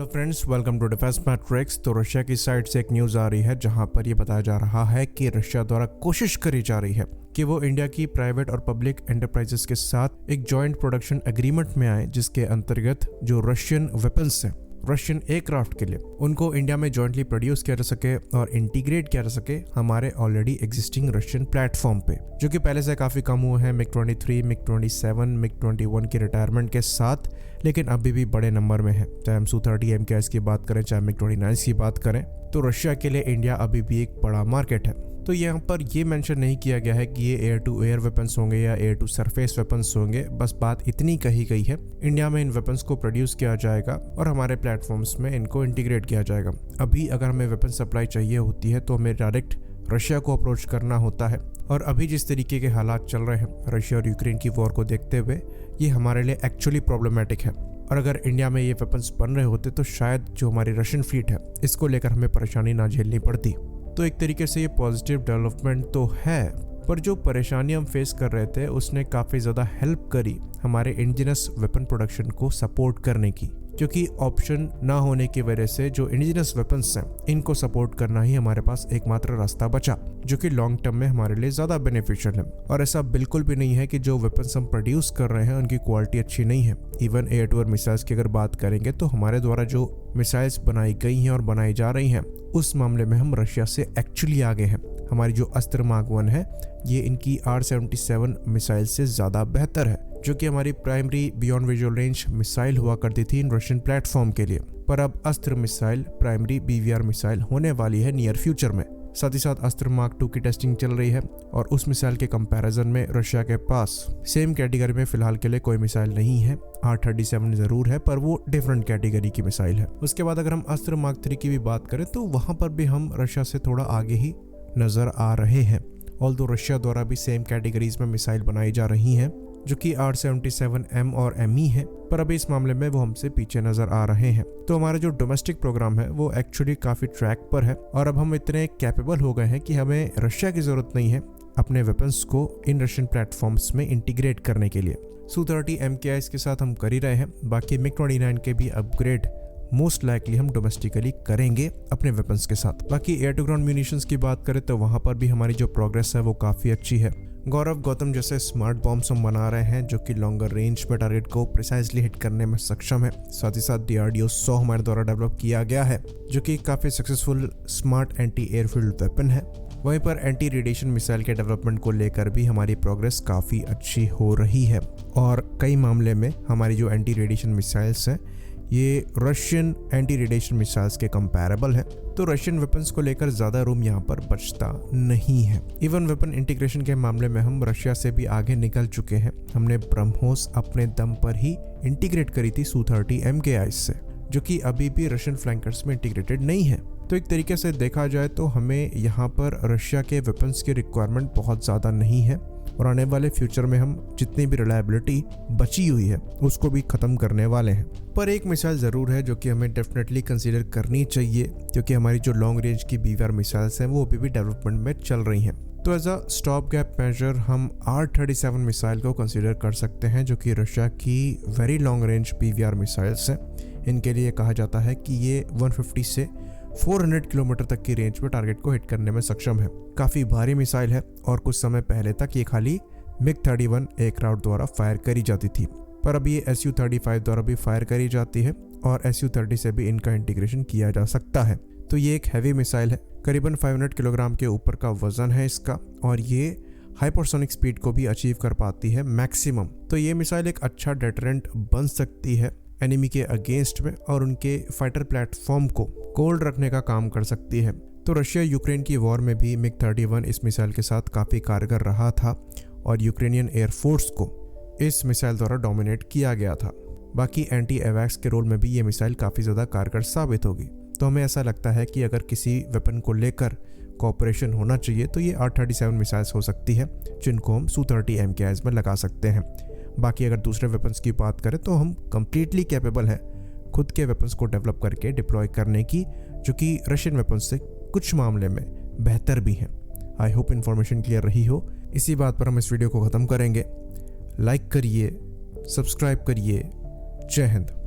Hello friends, welcome to defence matrix. तो Russia की side से एक न्यूज़ आ रही है जहां पर ये बताया जा रहा है कि रशिया द्वारा कोशिश करी जा रही है कि वो इंडिया की प्राइवेट और पब्लिक एंटरप्राइजेस के साथ एक जॉइंट प्रोडक्शन एग्रीमेंट में आए, जिसके अंतर्गत जो रशियन वेपन्स हैं, रशियन एयरक्राफ्ट के लिए उनको इंडिया में जॉइंटली प्रोड्यूस किया जा सके और इंटीग्रेट किया जा सके हमारे ऑलरेडी एग्जिस्टिंग रशियन प्लेटफॉर्म पे, जो कि पहले से काफ़ी कम हुए हैं। MiG-23, MiG-27, MiG-21 की रिटायरमेंट के साथ, लेकिन अभी भी बड़े नंबर में है। चाहे हम Su-30 MKIs की बात करें, चाहे MiG-29 की बात करें, तो रशिया के लिए इंडिया अभी भी एक बड़ा मार्केट है। तो यहाँ पर ये मेंशन नहीं किया गया है कि ये एयर टू एयर वेपन्स होंगे या एयर टू सरफेस वेपन्स होंगे। बस बात इतनी कही गई है, इंडिया में इन वेपन्स को प्रोड्यूस किया जाएगा और हमारे प्लेटफॉर्म्स में इनको इंटीग्रेट किया जाएगा। अभी अगर हमें वेपन सप्लाई चाहिए होती है तो हमें डायरेक्ट रशिया को अप्रोच करना होता है, और अभी जिस तरीके के हालात चल रहे हैं रशिया और यूक्रेन की वॉर को देखते हुए, ये हमारे लिए एक्चुअली प्रॉब्लमेटिक है। और अगर इंडिया में ये वेपन्स बन रहे होते तो शायद जो हमारी रशियन फ्लीट है इसको लेकर हमें परेशानी ना झेलनी पड़ती। तो एक तरीके से ये पॉजिटिव डेवलपमेंट तो है, पर जो परेशानी हम फेस कर रहे थे उसने काफ़ी ज़्यादा हेल्प करी हमारे इंडिजिनस वेपन प्रोडक्शन को सपोर्ट करने की, क्योंकि ऑप्शन ना होने की वजह से जो इंडिजिनस वेपन्स हैं इनको सपोर्ट करना ही हमारे पास एकमात्र रास्ता बचा, जो कि लॉन्ग टर्म में हमारे लिए ज़्यादा बेनिफिशियल है। और ऐसा बिल्कुल भी नहीं है कि जो वेपन्स हम प्रोड्यूस कर रहे हैं उनकी क्वालिटी अच्छी नहीं है। Even air to air missiles की अगर बात करेंगे तो हमारे द्वारा जो मिसाइल्स बनाई गई हैं और बनाई जा रही हैं, उस मामले में हम रशिया से एक्चुअली आगे हैं। हमारी जो अस्त्र मार्क 1 है ये इनकी R-77 मिसाइल से ज़्यादा बेहतर है, जो कि हमारी primary beyond visual range missile हुआ करती थी इन रशियन प्लेटफॉर्म के लिए। पर अब अस्त्र मिसाइल प्राइमरी BVR मिसाइल होने वाली है नियर फ्यूचर में। साथ ही साथ अस्त्र मार्क 2 की टेस्टिंग चल रही है, और उस मिसाइल के कंपैरिजन में रशिया के पास सेम कैटेगरी में फिलहाल के लिए कोई मिसाइल नहीं है। R-37 जरूर है, पर वो डिफरेंट कैटेगरी की मिसाइल है। उसके बाद अगर हम अस्त्र मार्क 3 की भी बात करें तो वहां पर भी हम रशिया से थोड़ा आगे ही नजर आ रहे हैं। ऑल्दो रशिया द्वारा भी सेम कैटेगरीज में मिसाइल बनाई जा रही हैं, जो कि R-77M और ME है, पर अभी इस मामले में वो हमसे पीछे नजर आ रहे हैं। तो हमारा जो डोमेस्टिक प्रोग्राम है वो एक्चुअली काफी ट्रैक पर है, और अब हम इतने कैपेबल हो गए हैं कि हमें रशिया की जरूरत नहीं है अपने वेपन्स को इन रशियन प्लेटफॉर्म्स में इंटीग्रेट करने के लिए। Su-30 MKIs के साथ हम कर ही रहे हैं, बाकी MiG-29 के भी अपग्रेड मोस्ट लाइकली हम डोमेस्टिकली करेंगे अपने वेपन्स के साथ। बाकी एयर टू ग्राउंड म्यूनिशंस की बात करें तो वहां पर भी हमारी जो प्रोग्रेस है वो काफ़ी अच्छी है। गौरव गौतम जैसे स्मार्ट बॉम्ब्स हम बना रहे हैं, जो कि लॉन्गर रेंज में टारगेट को प्रिसाइजली हिट करने में सक्षम है। साथ ही साथ DRDO 100 हमारे द्वारा डेवलप किया गया है, जो कि काफ़ी successful smart anti airfield weapon है। वहीं पर एंटी रेडिएशन मिसाइल के डेवलपमेंट को लेकर भी हमारी प्रोग्रेस काफ़ी अच्छी हो रही है, और कई मामले में हमारी जो एंटी रेडिएशन मिसाइल्स हैं ये रशियन एंटी रेडिएशन मिसाइल्स के कंपैरेबल है। तो रशियन वेपन्स को लेकर ज़्यादा रूम यहाँ पर बचता नहीं है। इवन वेपन इंटीग्रेशन के मामले में हम रशिया से भी आगे निकल चुके हैं। हमने ब्रह्मोस अपने दम पर ही इंटीग्रेट करी थी Su-30 MKIs से, जो कि अभी भी रशियन फ्लैंकर्स में इंटीग्रेटेड नहीं है। तो एक तरीके से देखा जाए तो हमें यहाँ पर रशिया के वेपन्स की रिक्वायरमेंट बहुत ज़्यादा नहीं है, और आने वाले फ्यूचर में हम जितनी भी रिलायबिलिटी बची हुई है उसको भी ख़त्म करने वाले हैं। पर एक मिसाइल ज़रूर है जो कि हमें डेफिनेटली कंसीडर करनी चाहिए, क्योंकि हमारी जो लॉन्ग रेंज की BVR मिसाइल्स हैं वो अभी भी डेवलपमेंट में चल रही हैं। तो as a stop gap measure हम R-37 मिसाइल को कंसीडर कर सकते हैं, जो कि रशिया की very long range BVR missiles हैं। इनके लिए कहा जाता है कि ये 150 से 400 किलोमीटर तक की रेंज में टारगेट को हिट करने में सक्षम है। काफ़ी भारी मिसाइल है, और कुछ समय पहले तक ये खाली MiG-31 एयरक्राफ्ट द्वारा फायर करी जाती थी, पर अब ये Su-35 द्वारा भी फायर करी जाती है, और Su-30 से भी इनका इंटीग्रेशन किया जा सकता है। तो ये एक हैवी मिसाइल है, करीबन 500 किलोग्राम के ऊपर का वजन है इसका, और ये हाइपरसोनिक स्पीड को भी अचीव कर पाती है मैक्सिमम। तो ये मिसाइल एक अच्छा डेटरेंट बन सकती है एनिमी के अगेंस्ट में, और उनके फाइटर प्लेटफॉर्म को कोल्ड रखने का काम कर सकती है। तो रशिया यूक्रेन की वॉर में भी MiG-31 इस मिसाइल के साथ काफ़ी कारगर रहा था, और यूक्रेनियन एयरफोर्स को इस मिसाइल द्वारा डोमिनेट किया गया था। बाकी एंटी एवैक्स के रोल में भी ये मिसाइल काफ़ी ज़्यादा कारगर साबित होगी। तो हमें ऐसा लगता है कि अगर किसी वेपन को लेकर कोऑपरेशन होना चाहिए तो ये R-37 मिसाइल्स हो सकती है, जिनको हम Su-30 MKIs में लगा सकते हैं। बाकी अगर दूसरे वेपन्स की बात करें तो हम कम्प्लीटली कैपेबल हैं खुद के वेपन्स को डेवलप करके डिप्लॉय करने की, जो कि रशियन वेपन्स से कुछ मामले में बेहतर भी हैं। आई होप इन्फॉर्मेशन क्लियर रही हो। इसी बात पर हम इस वीडियो को ख़त्म करेंगे। लाइक करिए, सब्सक्राइब करिए। जय हिंद।